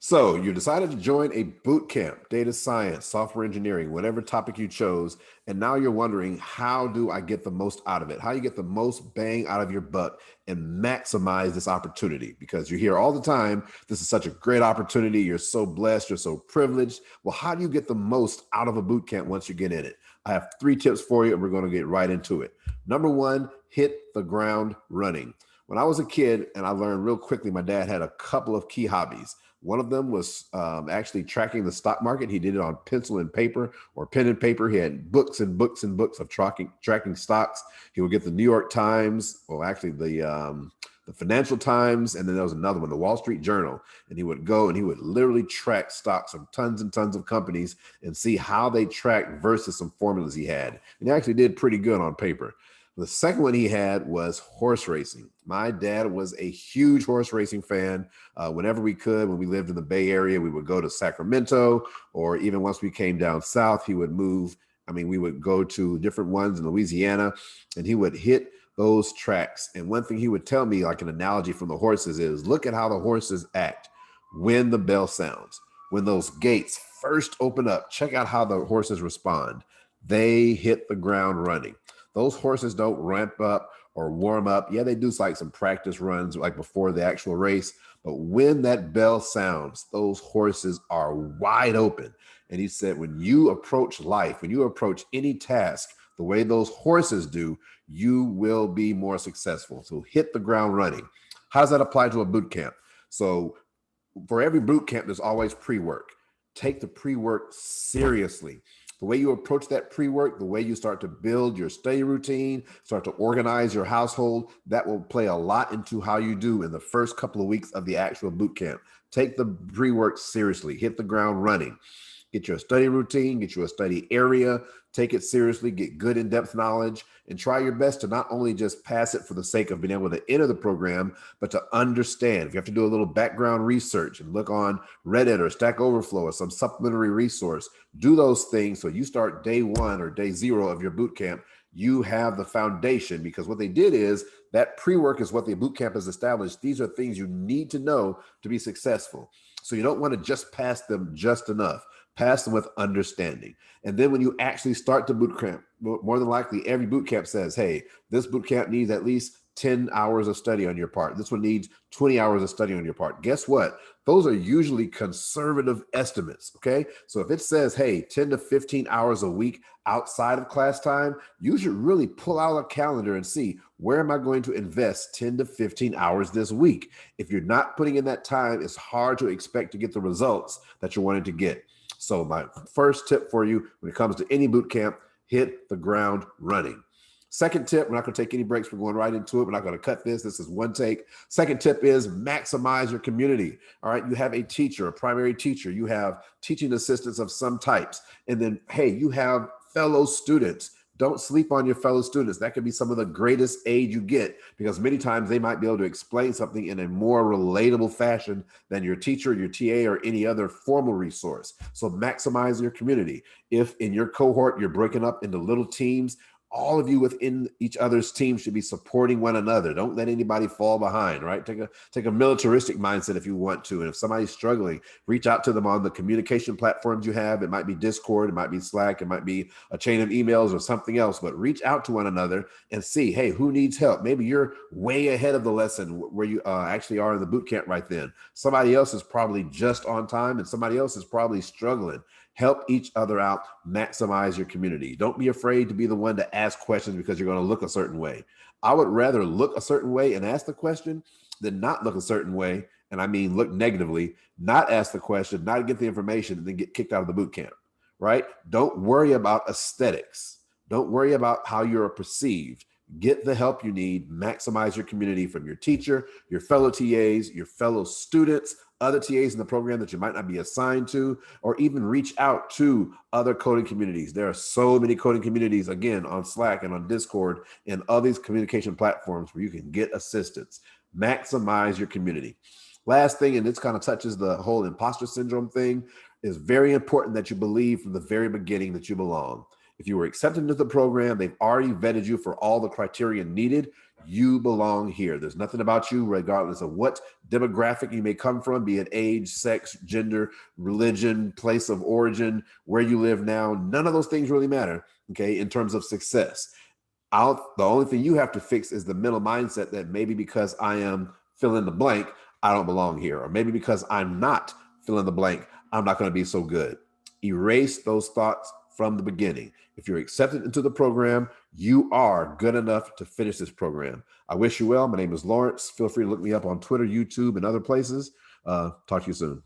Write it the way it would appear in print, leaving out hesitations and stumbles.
So you decided to join a boot camp, data science, software engineering, whatever topic you chose. And now you're wondering, how do I get the most out of it? How you get the most bang out of your buck and maximize this opportunity? Because you hear all the time, this is such a great opportunity. You're so blessed. You're so privileged. Well, how do you get the most out of a boot camp once you get in it? I have 3 tips for you, and we're going to get right into it. Number one, hit the ground running. When I was a kid, and I learned real quickly, my dad had a couple of key hobbies. One of them was actually tracking the stock market. He did it on pencil and paper or pen and paper. He had books and books and books of tracking stocks. He would get the New York Times, or actually the Financial Times, and then there was another one, the Wall Street Journal. And he would go and he would literally track stocks of tons and tons of companies and see how they tracked versus some formulas he had. And he actually did pretty good on paper. The second one he had was horse racing. My dad was a huge horse racing fan. Whenever we could, when we lived in the Bay Area, we would go to Sacramento, or even once we came down south, he would move. I mean, we would go to different ones in Louisiana, and he would hit those tracks. And one thing he would tell me, like an analogy from the horses, is look at how the horses act when the bell sounds. When those gates first open up, check out how the horses respond. They hit the ground running. Those horses don't ramp up or warm up. Yeah, they do like some practice runs like before the actual race. But when that bell sounds, those horses are wide open. And he said, when you approach life, when you approach any task the way those horses do, you will be more successful. So hit the ground running. How does that apply to a boot camp? So for every boot camp, there's always pre-work. Take the pre-work seriously. The way you approach that pre-work, the way you start to build your study routine, start to organize your household, that will play a lot into how you do in the first couple of weeks of the actual boot camp. Take the pre-work seriously. Hit the ground running. Get your study routine, get you a study area, take it seriously, get good in-depth knowledge, and try your best to not only just pass it for the sake of being able to enter the program, but to understand. If you have to do a little background research and look on Reddit or Stack Overflow or some supplementary resource, do those things so you start day one or day zero of your boot camp. You have the foundation, because what they did is that pre-work is what the boot camp has established. These are things you need to know to be successful. So you don't want to just pass them just enough. Pass them with understanding. And then when you actually start the boot camp, more than likely every boot camp says, hey, this boot camp needs at least 10 hours of study on your part. This one needs 20 hours of study on your part. Guess what? Those are usually conservative estimates, okay? So if it says, hey, 10 to 15 hours a week outside of class time, you should really pull out a calendar and see, where am I going to invest 10 to 15 hours this week? If you're not putting in that time, it's hard to expect to get the results that you're wanting to get. So my first tip for you when it comes to any boot camp, hit the ground running. Second tip, we're not going to take any breaks. We're going right into it. We're not going to cut this. This is one take. Second tip is maximize your community. All right. You have a teacher, a primary teacher. You have teaching assistants of some types. And then, hey, you have fellow students. Don't sleep on your fellow students. That could be some of the greatest aid you get, because many times they might be able to explain something in a more relatable fashion than your teacher, your TA, or any other formal resource. So maximize your community. If in your cohort you're breaking up into little teams, all of you within each other's team should be supporting one another. Don't let anybody fall behind, right? Take a militaristic mindset if you want to. And if somebody's struggling, reach out to them on the communication platforms you have. It might be Discord, it might be Slack, it might be a chain of emails or something else, but reach out to one another and see, hey, who needs help? Maybe you're way ahead of the lesson where you actually are in the boot camp right then. Somebody else is probably just on time and somebody else is probably struggling. Help each other out, maximize your community. Don't be afraid to be the one to ask questions because you're going to look a certain way. I would rather look a certain way and ask the question than not look a certain way. And I mean, look negatively, not ask the question, not get the information, and then get kicked out of the boot camp, right? Don't worry about aesthetics. Don't worry about how you're perceived. Get the help you need, maximize your community from your teacher, your fellow TAs, your fellow students, other TAs in the program that you might not be assigned to, or even reach out to other coding communities. There are so many coding communities, again, on Slack and on Discord and all these communication platforms where you can get assistance. Maximize your community. Last thing, and this kind of touches the whole imposter syndrome thing, is very important that you believe from the very beginning that you belong. If you were accepted into the program, they've already vetted you for all the criteria needed. You belong here. There's nothing about you, regardless of what demographic you may come from, be it age, sex, gender, religion, place of origin, where you live now. None of those things really matter, okay, in terms of success. The only thing you have to fix is the mental mindset that maybe because I am fill in the blank, I don't belong here. Or maybe because I'm not fill in the blank, I'm not going to be so good. Erase those thoughts from the beginning. If you're accepted into the program, you are good enough to finish this program. I wish you well. My name is Lawrence. Feel free to look me up on Twitter, YouTube, and other places. Talk to you soon.